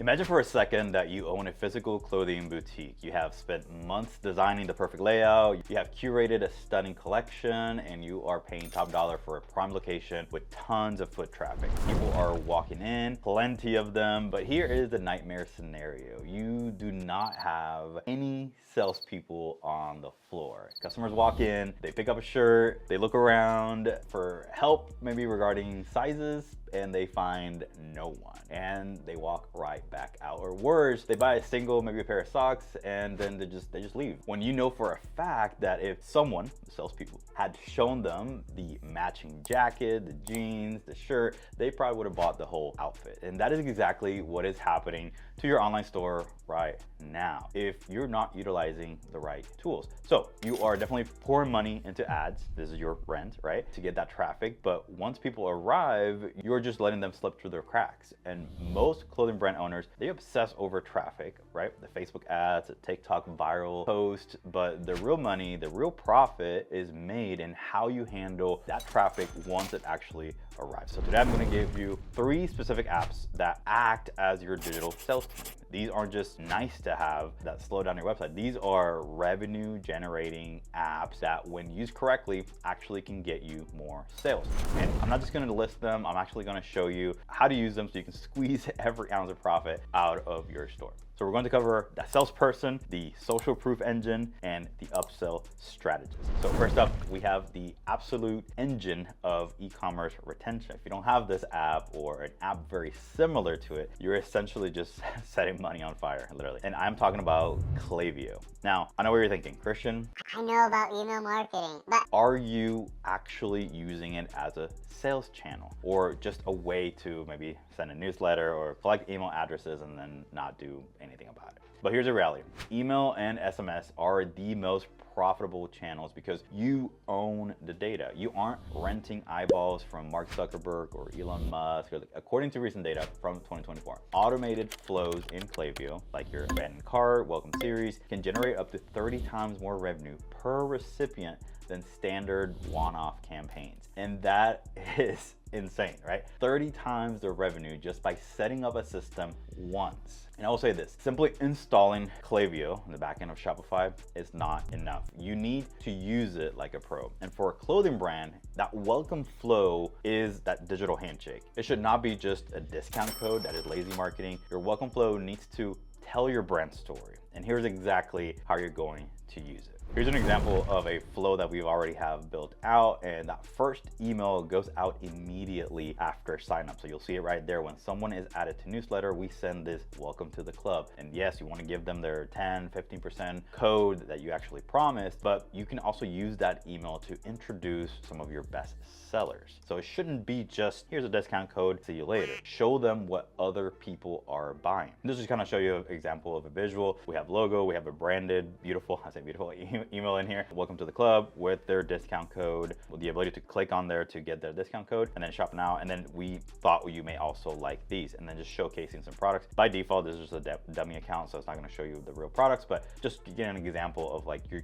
Imagine for a second that you own a physical clothing boutique. You have spent months designing the perfect layout, you have curated a stunning collection, and you are paying top dollar for a prime location with tons of foot traffic. People are walking in, plenty of them, but here is the nightmare scenario. You do not have any salespeople on the floor. Customers walk in, they pick up a shirt, they look around for help, maybe regarding sizes, and they find no one, and they walk right back out. Or worse, they buy a single, maybe a pair of socks, and then they just leave. When you know for a fact that if someone, the salespeople, had shown them the matching jacket, the jeans, the shirt, they probably would have bought the whole outfit. And that is exactly what is happening to your online store right now if you're not utilizing the right tools. So you are definitely pouring money into ads. This is your rent, right? To get that traffic. But once people arrive, you're just letting them slip through their cracks. And most clothing brand owners, they obsess over traffic, right? The Facebook ads, the TikTok viral post, but the real money, the real profit is made in how you handle that traffic once it actually arrives. So today I'm going to give you 3 specific apps that act as your digital sales team. These aren't just nice to have that slow down your website. These are revenue generating apps that when used correctly actually can get you more sales. And I'm not just going to list them, I'm actually going to show you how to use them so you can squeeze every ounce of profit out of your store. So we're going to cover the salesperson, the social proof engine, and the upsell strategist. So first up, we have the absolute engine of e-commerce retention. If you don't have this app or an app very similar to it, you're essentially just setting money on fire, literally. And I'm talking about Klaviyo. Now, I know what you're thinking, Christian. I know about email marketing, but are you actually using it as a sales channel or just a way to maybe send a newsletter or collect email addresses and then not do anything about it? But here's the reality. Email and SMS are the most profitable channels because you own the data. You aren't renting eyeballs from Mark Zuckerberg or Elon Musk. According to recent data from 2024, automated flows in Klaviyo, like your abandoned cart, welcome series, can generate up to 30 times more revenue per recipient than standard one-off campaigns. And that is insane, right? 30 times the revenue just by setting up a system once. And I will say this, simply installing Klaviyo in the backend of Shopify is not enough. You need to use it like a pro. And for a clothing brand, that welcome flow is that digital handshake. It should not be just a discount code that is lazy marketing. Your welcome flow needs to tell your brand story. And here's exactly how you're going to use it. Here's an example of a flow that we've already have built out, and that first email goes out immediately after sign up. So you'll see it right there. When someone is added to newsletter, we send this welcome to the club. And yes, you want to give them their 10, 15% code that you actually promised, but you can also use that email to introduce some of your best sellers. So it shouldn't be just, here's a discount code, see you later. Show them what other people are buying. And this is kind of show you an example of a visual. We have logo, we have a branded, beautiful, I say beautiful, email in here. Welcome to the club with their discount code, with the ability to click on there to get their discount code and then shop now. And then we thought you may also like these, and then just showcasing some products. By default, this is just a dummy account, so it's not going to show you the real products, but just to get an example of like you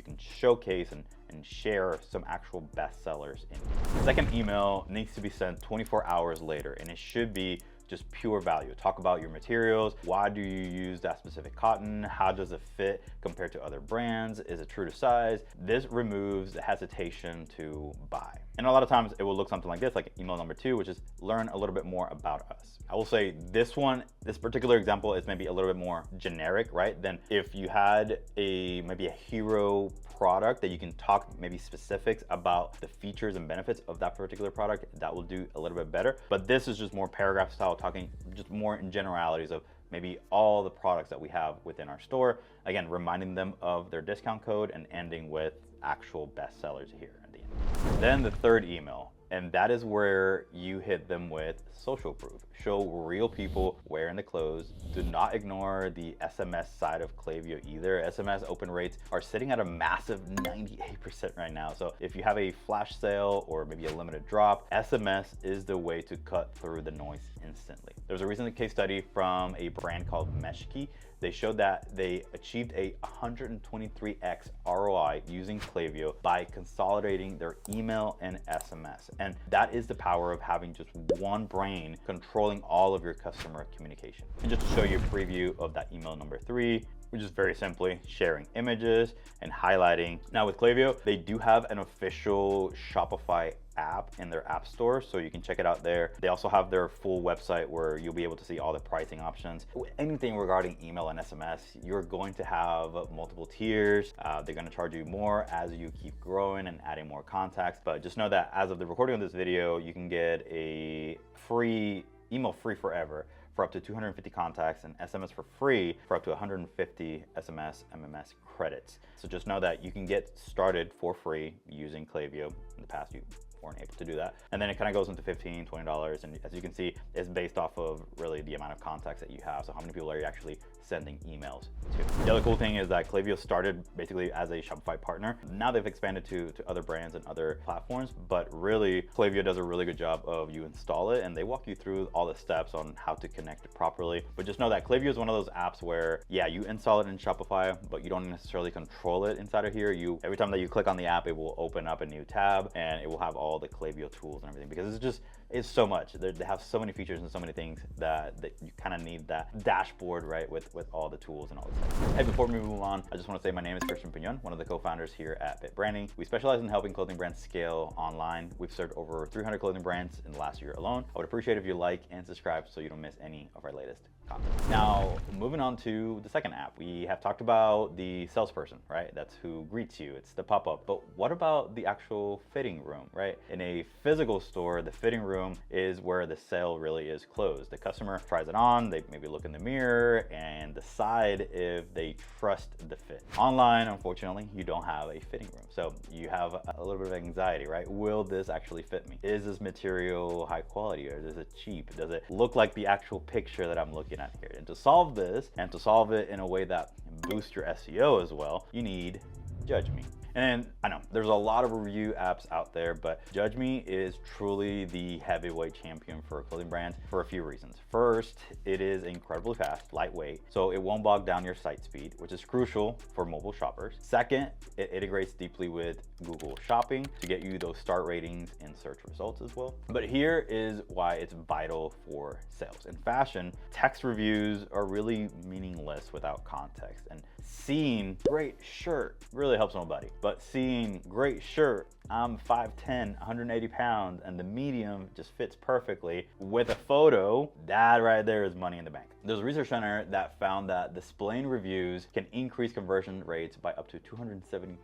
can showcase and share some actual best sellers in here. The second email needs to be sent 24 hours later, and it should be just pure value. Talk about your materials. Why do you use that specific cotton? How does it fit compared to other brands? Is it true to size? This removes the hesitation to buy. And a lot of times it will look something like this, like email number 2, which is learn a little bit more about us. I will say this particular example is maybe a little bit more generic, right? Than if you had maybe a hero product that you can talk maybe specifics about the features and benefits of that particular product, that will do a little bit better. But this is just more paragraph style, talking just more in generalities of maybe all the products that we have within our store. Again, reminding them of their discount code and ending with actual best sellers here at the end. Then the third email, and that is where you hit them with social proof. Show real people wearing the clothes. Do not ignore the SMS side of Klaviyo either. SMS open rates are sitting at a massive 98% right now. So if you have a flash sale or maybe a limited drop, SMS is the way to cut through the noise instantly. There's a recent case study from a brand called Meshki. They showed that they achieved a 123x ROI using Klaviyo by consolidating their email and SMS. And that is the power of having just one brain controlling all of your customer communication. And just to show you a preview of that email number 3, which is very simply sharing images and highlighting. Now with Klaviyo, they do have an official Shopify app in their app store, so you can check it out there. They also have their full website where you'll be able to see all the pricing options. Anything regarding email and SMS, you're going to have multiple tiers. They're going to charge you more as you keep growing and adding more contacts. But just know that as of the recording of this video, you can get a free email free forever for up to 250 contacts and SMS for free for up to 150 SMS MMS credits. So just know that you can get started for free using Klaviyo. In the past, you weren't able to do that. And then it kind of goes into $15, $20. And as you can see, it's based off of really the amount of contacts that you have. So how many people are you actually sending emails to? The other cool thing is that Klaviyo started basically as a Shopify partner. Now they've expanded to other brands and other platforms, but really Klaviyo does a really good job of you install it and they walk you through all the steps on how to connect it properly. But just know that Klaviyo is one of those apps where, yeah, you install it in Shopify, but you don't necessarily control it inside of here. Every time that you click on the app, it will open up a new tab and it will have all the Klaviyo tools and everything, because it's so much. They have so many features and so many things that you kind of need that dashboard, right, with all the tools and all this stuff. Hey, before we move on, I just want to say my name is Christian Pignon, one of the co-founders here at Bit Branding. We specialize in helping clothing brands scale online. We've served over 300 clothing brands in the last year alone. I would appreciate if you like and subscribe so you don't miss any of our latest content. Now, moving on to the second app, we have talked about the salesperson, right? That's who greets you. It's the pop-up. But what about the actual fitting room, right? In a physical store, the fitting room is where the sale really is closed. The customer tries it on, they maybe look in the mirror and decide if they trust the fit. Online, unfortunately, you don't have a fitting room. So you have a little bit of anxiety, right? Will this actually fit me? Is this material high quality or is it cheap? Does it look like the actual picture that I'm looking at here? And to solve this, and to solve it in a way that boosts your SEO as well, you need Judge Me. And I know there's a lot of review apps out there, but Judge Me is truly the heavyweight champion for clothing brands for a few reasons. First, it is incredibly fast, lightweight, so it won't bog down your site speed, which is crucial for mobile shoppers. Second, it integrates deeply with Google Shopping to get you those star ratings in search results as well. But here is why it's vital for sales. In fashion, text reviews are really meaningless without context, and seeing great shirt really helps nobody. But seeing great shirt, I'm 5'10", 180 pounds, and the medium just fits perfectly with a photo, that right there is money in the bank. There's a research center that found that displaying reviews can increase conversion rates by up to 270%.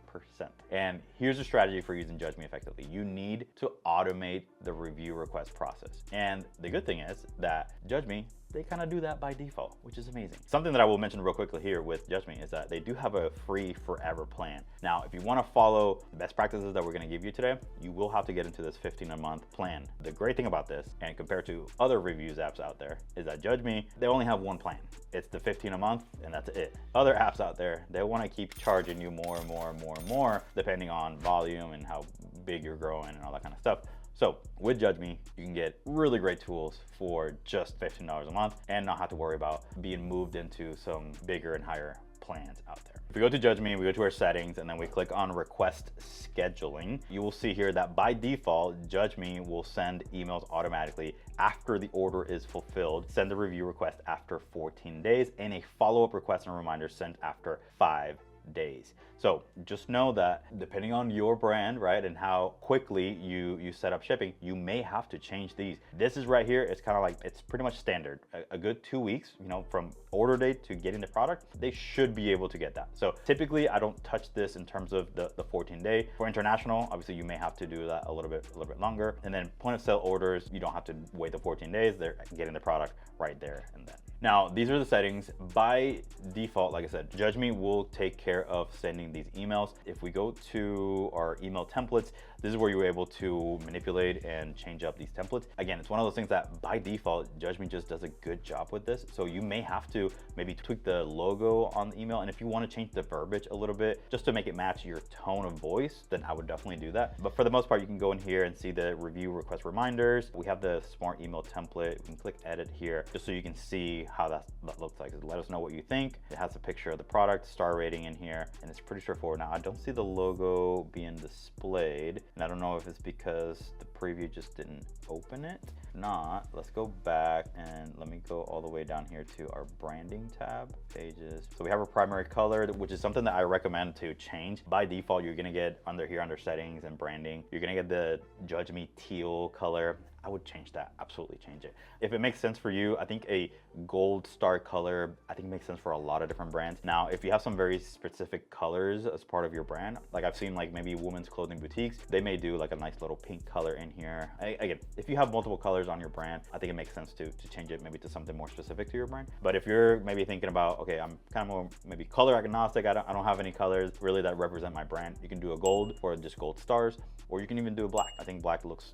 And here's a strategy for using Judge Me effectively. You need to automate the review request process. And the good thing is that Judge Me, they kind of do that by default, which is amazing. Something that I will mention real quickly here with Judge Me is that they do have a free forever plan. Now, if you want to follow the best practices that we're going to give you today, you will have to get into this 15 a month plan. The great thing about this, and compared to other reviews apps out there, is that Judge Me, they only have one plan. It's the 15 a month, and that's it. Other apps out there, they want to keep charging you more and more and more and more, depending on volume and how big you're growing and all that kind of stuff. So with Judge Me, you can get really great tools for just $15 a month and not have to worry about being moved into some bigger and higher plans out there. If we go to Judge Me, we go to our settings, and then we click on request scheduling, you will see here that by default, Judge Me will send emails automatically after the order is fulfilled, send a review request after 14 days, and a follow-up request and reminder sent after 5 days. So just know that depending on your brand, right, and how quickly you set up shipping, you may have to change these. This is right here, it's kind of like, it's pretty much standard. A good 2 weeks, you know, from order date to getting the product, they should be able to get that. So typically I don't touch this in terms of the 14-day. For international, obviously you may have to do that a little bit longer. And then point of sale orders, you don't have to wait the 14 days. They're getting the product right there and then. Now, these are the settings. By default, like I said, Judge Me will take care of sending these emails. If we go to our email templates, this is where you're able to manipulate and change up these templates. Again, it's one of those things that by default, Judge Me just does a good job with this. So you may have to maybe tweak the logo on the email. And if you want to change the verbiage a little bit, just to make it match your tone of voice, then I would definitely do that. But for the most part, you can go in here and see the review request reminders. We have the smart email template. We can click edit here just so you can see how that looks like. Let us know what you think. It has a picture of the product, star rating in here, and it's pretty straightforward. Now I don't see the logo being displayed, and I don't know if it's because the preview just didn't open it. If not, let's go back and let me go all the way down here to our branding tab, pages. So we have a primary color, which is something that I recommend to change. By default, you're gonna get under settings and branding, you're gonna get the Judge Me teal color. I would change that, absolutely change it. If it makes sense for you, I think a gold star color, I think makes sense for a lot of different brands. Now, if you have some very specific colors as part of your brand, like I've seen like maybe women's clothing boutiques, they may do like a nice little pink color in here. Again, if you have multiple colors on your brand, I think it makes sense to change it maybe to something more specific to your brand. But if you're maybe thinking about, okay, I'm kind of more maybe color agnostic, I don't have any colors really that represent my brand, you can do a gold or just gold stars, or you can even do a black. I think black looks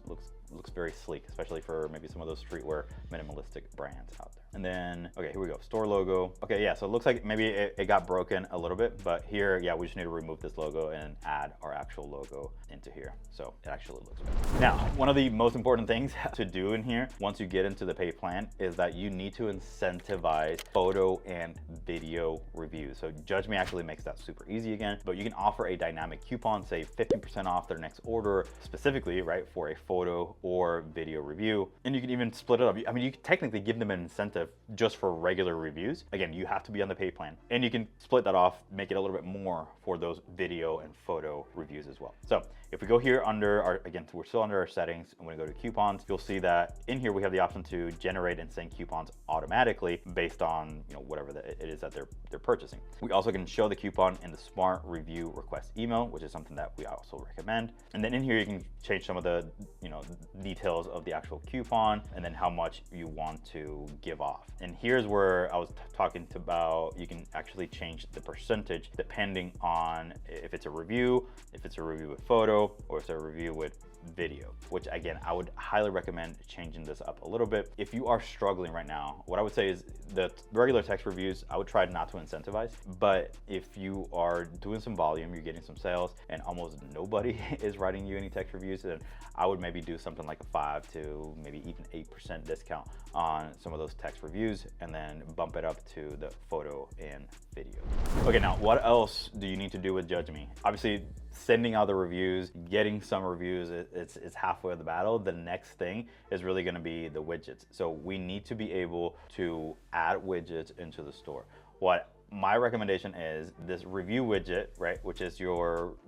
very sleek, especially for maybe some of those streetwear minimalistic brands out there. And then, okay, here we go, store logo. Okay, yeah, so it looks like maybe it got broken a little bit, but here, yeah, we just need to remove this logo and add our actual logo into here. So it actually looks better. Now, one of the most important things to do in here, once you get into the paid plan, is that you need to incentivize photo and video reviews. So Judge Me actually makes that super easy again, but you can offer a dynamic coupon, say 50% off their next order, specifically, right, for a photo or video review. And you can even split it up. I mean, you can technically give them an incentive just for regular reviews. Again, you have to be on the pay plan, and you can split that off, make it a little bit more for those video and photo reviews as well. So if we go here under our, again, we're still under our settings, and when we go to coupons, you'll see that in here we have the option to generate and send coupons automatically based on, you know, whatever it is that they're purchasing. We also can show the coupon in the smart review request email, which is something that we also recommend. And then in here you can change some of the, you know, details of the actual coupon, and then how much you want to give off. And here's where I was talking about, you can actually change the percentage depending on if it's a review, if it's a review with photo, or if it's a review with video, which again, I would highly recommend changing this up a little bit. If you are struggling right now, what I would say is the regular text reviews, I would try not to incentivize. But if you are doing some volume, you're getting some sales, and almost nobody is writing you any text reviews, then I would maybe do something like a 5 to maybe even 8% discount on some of those text reviews, and then bump it up to the photo and video. Okay, now what else do you need to do with Judge Me? Obviously, sending out the reviews, getting some reviews, it's halfway of the battle. The next thing is really gonna be the widgets. So we need to be able to add widgets into the store. What my recommendation is this review widget, right? Which is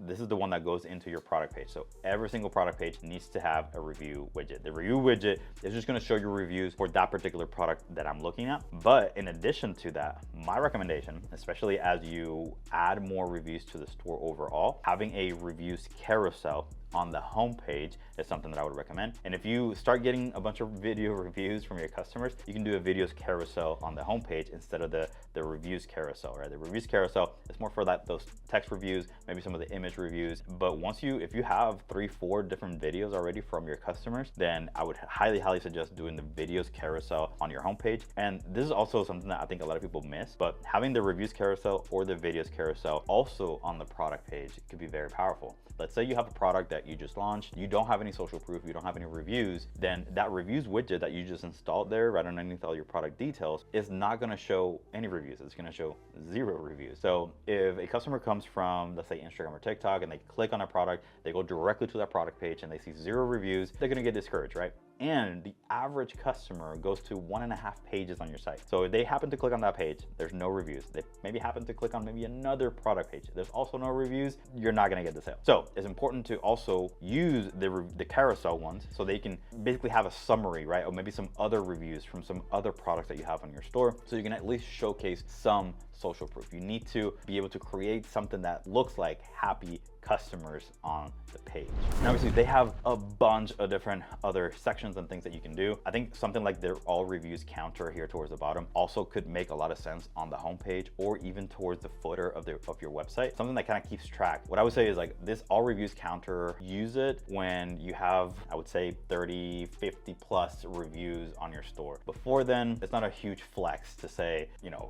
this is the one that goes into your product page. So every single product page needs to have a review widget. The review widget is just gonna show you reviews for that particular product that I'm looking at. But in addition to that, my recommendation, especially as you add more reviews to the store overall, having a reviews carousel on the home page is something that I would recommend. And if you start getting a bunch of video reviews from your customers, you can do a videos carousel on the home page instead of the reviews carousel, right? The reviews carousel is more for those text reviews, maybe some of the image reviews. But if you have 3-4 different videos already from your customers, then I would highly suggest doing the videos carousel on your homepage. And this is also something that I think a lot of people miss, but having the reviews carousel or the videos carousel also on the product page could be very powerful. Let's say you have a product that you just launched, you don't have any social proof, you don't have any reviews, then that reviews widget that you just installed there right underneath all your product details is not gonna show any reviews. It's gonna show 0 reviews. So if a customer comes from, let's say, Instagram or TikTok, and they click on a product, they go directly to that product page and they see 0 reviews, they're gonna get discouraged, right? And the average customer goes to 1.5 pages on your site. So if they happen to click on that page, there's no reviews. They maybe happen to click on maybe another product page, there's also no reviews, you're not gonna get the sale. So it's important to also use the carousel ones so they can basically have a summary, right? Or maybe some other reviews from some other products that you have on your store, so you can at least showcase some social proof. You need to be able to create something that looks like happy customers on the page. And obviously they have a bunch of different other sections and things that you can do. I think something like their all reviews counter here towards the bottom also could make a lot of sense on the homepage or even towards the footer of your website. Something that kind of keeps track. What I would say is like this all reviews counter, use it when you have, I would say 30, 50 plus reviews on your store. Before then, it's not a huge flex to say,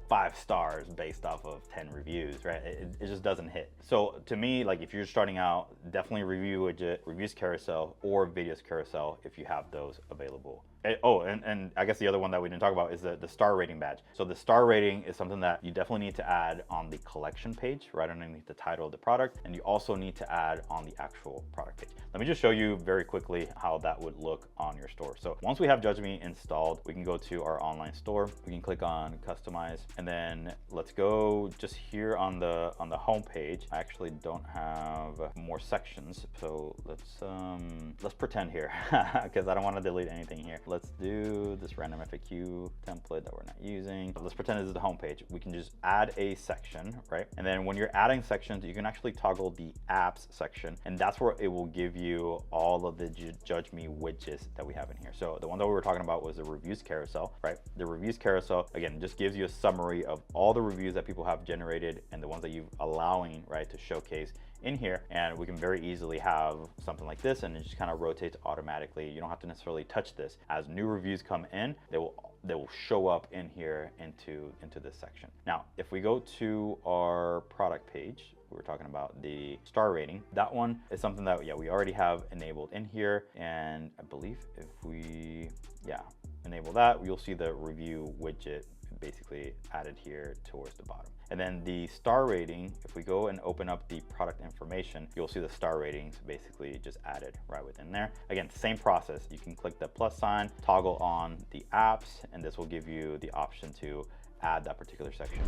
5 stars based off of 10 reviews, right? It just doesn't hit. So to me, like if you're starting out, definitely review widget, reviews carousel, or videos carousel if you have those available And I guess the other one that we didn't talk about is the star rating badge. So the star rating is something that you definitely need to add on the collection page, right underneath the title of the product. And you also need to add on the actual product page. Let me just show you very quickly how that would look on your store. So once we have Judge Me installed, we can go to our online store. We can click on customize, and then let's go just here on the home page. I actually don't have more sections, so let's pretend here because I don't want to delete anything here. Let's do this random FAQ template that we're not using. Let's pretend this is the home page. We can just add a section, right? And then when you're adding sections, you can actually toggle the apps section, and that's where it will give you all of the Judge Me widgets that we have in here. So the one that we were talking about was the reviews carousel, right? The reviews carousel, again, just gives you a summary of all the reviews that people have generated and the ones that you're allowing, right, to showcase in here. And we can very easily have something like this, and it just kind of rotates automatically. You don't have to necessarily touch this. As new reviews come in, they will show up in here into this section. Now, if we go to our product page, we were talking about the star rating. That one is something that, we already have enabled in here. And I believe if we, enable that, you'll see the review widget basically added here towards the bottom. And then the star rating, if we go and open up the product information, you'll see the star ratings basically just added right within there. Again, same process. You can click the plus sign, toggle on the apps, and this will give you the option to add that particular section.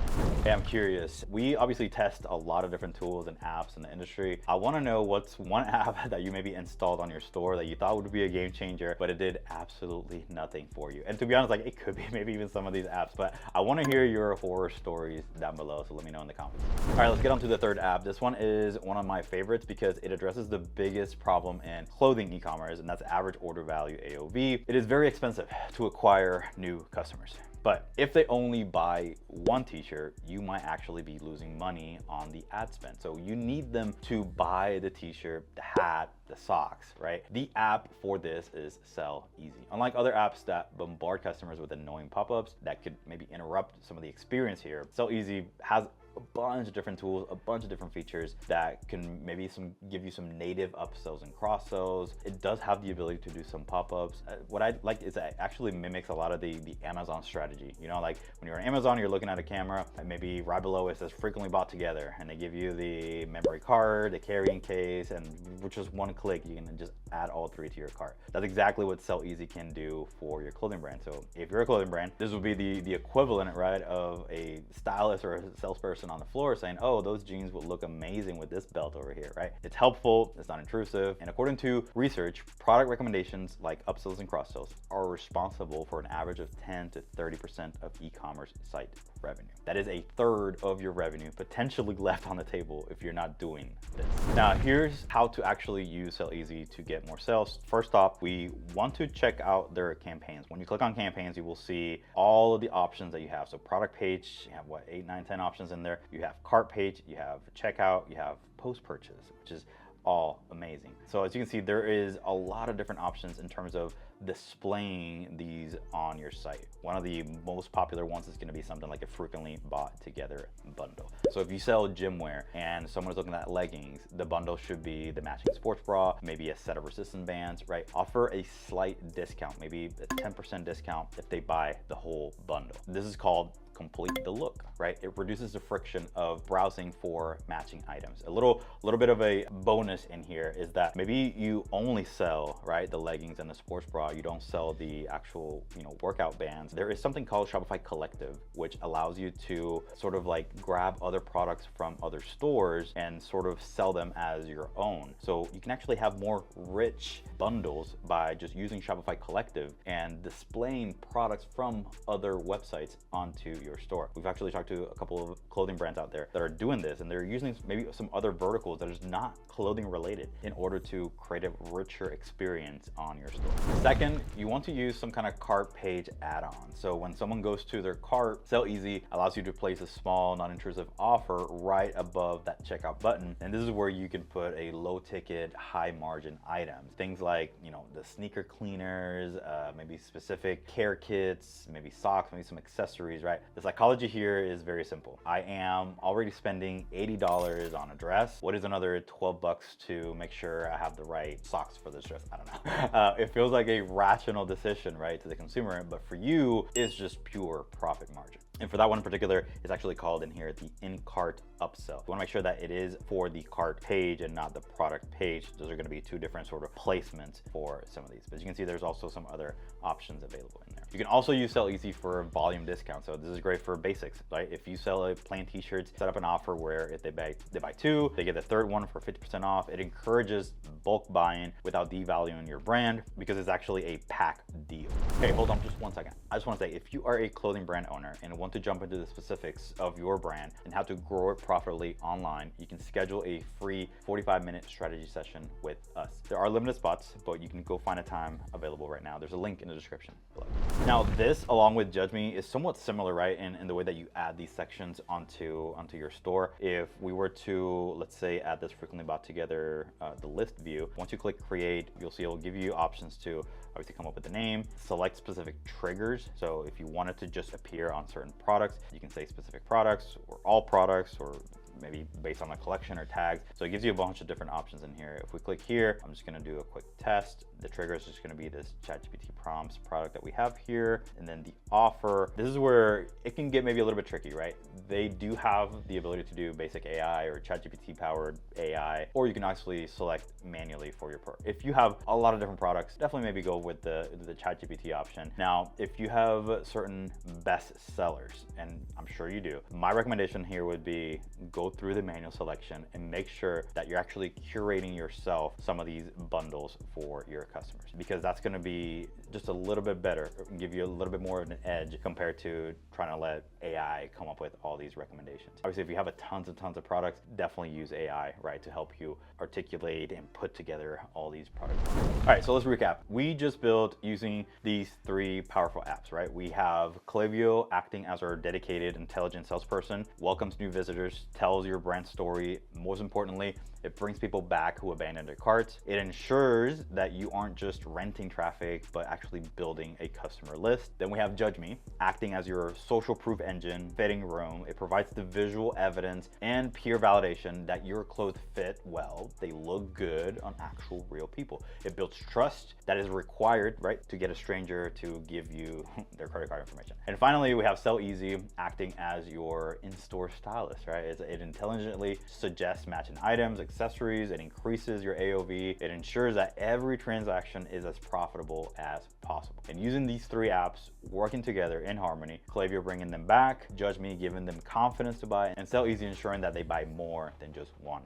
Hey, I'm curious. We obviously test a lot of different tools and apps in the industry. I want to know what's one app that you maybe installed on your store that you thought would be a game changer, but it did absolutely nothing for you. And to be honest, like, it could be maybe even some of these apps, but I want to hear your horror stories down below, so let me know in the comments. All right, let's get on to the third app. This one is one of my favorites because it addresses the biggest problem in clothing e-commerce, and that's average order value, AOV. It is very expensive to acquire new customers. But if they only buy one t-shirt, you might actually be losing money on the ad spend. So you need them to buy the t-shirt, the hat, the socks, right? The app for this is Selleasy. Unlike other apps that bombard customers with annoying pop-ups that could maybe interrupt some of the experience here, Selleasy has a bunch of different tools, a bunch of different features that can maybe give you some native upsells and cross sells. It does have the ability to do some pop-ups. What I like is that it actually mimics a lot of the Amazon strategy. You know, like when you're on Amazon, you're looking at a camera, and maybe right below it says frequently bought together, and they give you the memory card, the carrying case, and with just one click, you can just add all three to your cart. That's exactly what Selleasy can do for your clothing brand. So if you're a clothing brand, this would be the equivalent, right, of a stylist or a salesperson on the floor saying, oh, those jeans will look amazing with this belt over here, right? It's helpful, it's not intrusive, and according to research, product recommendations like upsells and cross sells are responsible for an average of 10 to 30% of e-commerce site revenue. That is a third of your revenue potentially left on the table if you're not doing this. Now, here's how to actually use Selleasy to get more sales. First off, we want to check out their campaigns. When you click on campaigns, you will see all of the options that you have. So product page, you have 8, 9, 10 options in there. You have cart page, you have checkout, you have post purchase, which is all amazing. So as you can see, there is a lot of different options in terms of displaying these on your site. One of the most popular ones is going to be something like a frequently bought together bundle. So if you sell gym wear and someone's looking at leggings, the bundle should be the matching sports bra, maybe a set of resistance bands, right? Offer a slight discount, maybe a 10% discount if they buy the whole bundle. This is called complete the look, right? It reduces the friction of browsing for matching items. A little bit of a bonus in here is that maybe you only sell, right, the leggings and the sports bra. You don't sell the actual, workout bands. There is something called Shopify Collective, which allows you to sort of like grab other products from other stores and sort of sell them as your own. So you can actually have more rich bundles by just using Shopify Collective and displaying products from other websites onto your store. We've actually talked to a couple of clothing brands out there that are doing this, and they're using maybe some other verticals that is not clothing related in order to create a richer experience on your store. Second, you want to use some kind of cart page add-on. So when someone goes to their cart, Selleasy allows you to place a small, non-intrusive offer right above that checkout button. And this is where you can put a low ticket, high margin items. Things like, the sneaker cleaners, maybe specific care kits, maybe socks, maybe some accessories, right? The psychology here is very simple. I am already spending $80 on a dress. What is another 12 bucks to make sure I have the right socks for this dress? I don't know. It feels like a rational decision, right, to the consumer, but for you, it's just pure profit margin. And for that one in particular, it's actually called in here the in-cart upsell. You want to make sure that it is for the cart page and not the product page. Those are going to be two different sort of placements for some of these. But as you can see, there's also some other options available in there. You can also use Selleasy for volume discounts. So this is great for basics, right? If you sell a plain t-shirts, set up an offer where if they buy two, they get the third one for 50% off. It encourages bulk buying without devaluing your brand because it's actually a pack deal. Okay, hold on just 1 second. I just want to say, if you are a clothing brand owner and want to jump into the specifics of your brand and how to grow it profitably online, you can schedule a free 45-minute strategy session with us. There are limited spots, but you can go find a time available right now. There's a link in the description below. Now, this, along with Judge Me, is somewhat similar, right, in the way that you add these sections onto your store. If we were to, let's say, add this frequently bought together, the list view, once you click create, you'll see it'll give you options to obviously come up with the name, select specific triggers. So if you want it to just appear on certain products, you can say specific products or all products, or maybe based on a collection or tags. So it gives you a bunch of different options in here. If we click here, I'm just gonna do a quick test. The trigger is just gonna be this ChatGPT prompts product that we have here. And then the offer, this is where it can get maybe a little bit tricky, right? They do have the ability to do basic AI or ChatGPT powered AI, or you can actually select manually for your product. If you have a lot of different products, definitely maybe go with the ChatGPT option. Now, if you have certain best sellers, and I'm sure you do, my recommendation here would be go through the manual selection and make sure that you're actually curating yourself some of these bundles for your customers, because that's going to be just a little bit better, give you a little bit more of an edge compared to trying to let AI come up with all these recommendations. Obviously, if you have tons of products, definitely use AI, right, to help you articulate and put together all these products. All right, so let's recap. We just built using these three powerful apps, right? We have Klaviyo acting as our dedicated, intelligent salesperson, welcomes new visitors, tells your brand story. Most importantly, it brings people back who abandoned their carts. It ensures that you aren't just renting traffic, but actually building a customer list. Then we have Judge Me, acting as your social proof engine, fitting room. It provides the visual evidence and peer validation that your clothes fit well, they look good on actual real people. It builds trust that is required, right, to get a stranger to give you their credit card information. And finally, we have Selleasy, acting as your in-store stylist, right? It intelligently suggests matching items, accessories, it increases your AOV, it ensures that every transaction is as profitable as possible. And using these three apps working together in harmony, Klaviyo bringing them back, Judge Me giving them confidence to buy, and Selleasy ensuring that they buy more than just one.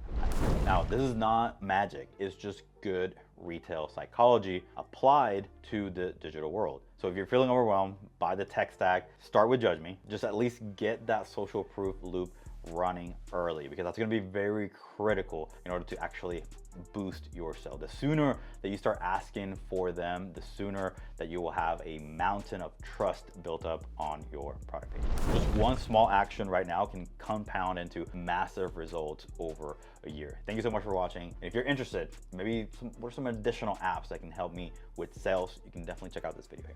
Now, this is not magic, it's just good retail psychology applied to the digital world. So if you're feeling overwhelmed by the tech stack, start with Judge Me. Just at least get that social proof loop running early, because that's going to be very critical in order to actually boost your sale. The sooner that you start asking for them, the sooner that you will have a mountain of trust built up on your product page. Just one small action right now can compound into massive results over a year. Thank you so much for watching. And if you're interested, maybe what are some additional apps that can help me with sales, you can definitely check out this video here.